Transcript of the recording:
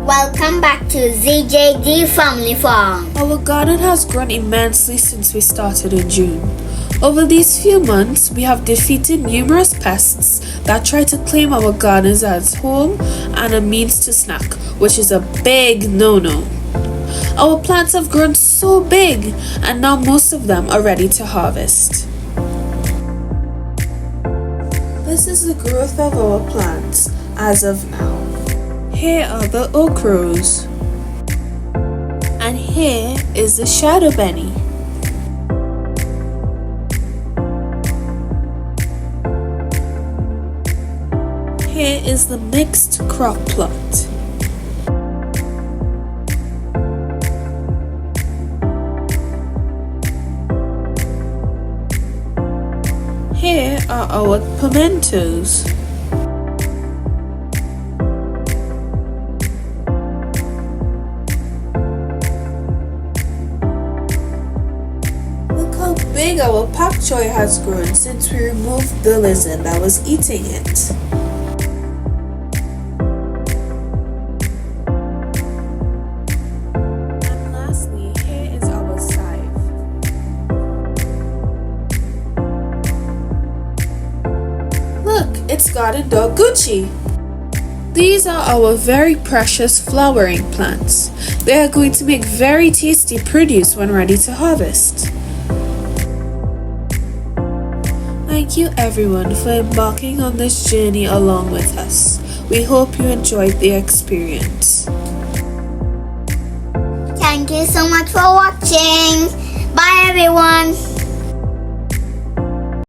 Welcome back to ZJD Family Farm. Our garden has grown immensely since we started in June. Over these few months, we have defeated numerous pests that try to claim our gardens as home and a means to snack, which is a big no-no. Our plants have grown so big, and now most of them are ready to harvest. This is the growth of our plants as of now. Here are the okras. And here is the shadow benny. Here is the mixed crop plot. Here are our pimentos. Look how big our pak choy has grown since we removed the lizard that was eating it. And lastly, here is our scythe. Look, it's Garden Dog Gucci. These are our very precious flowering plants. They are going to make very tasty produce when ready to harvest. Thank you everyone for embarking on this journey along with us. We hope you enjoyed the experience. Thank you so much for watching. Bye everyone.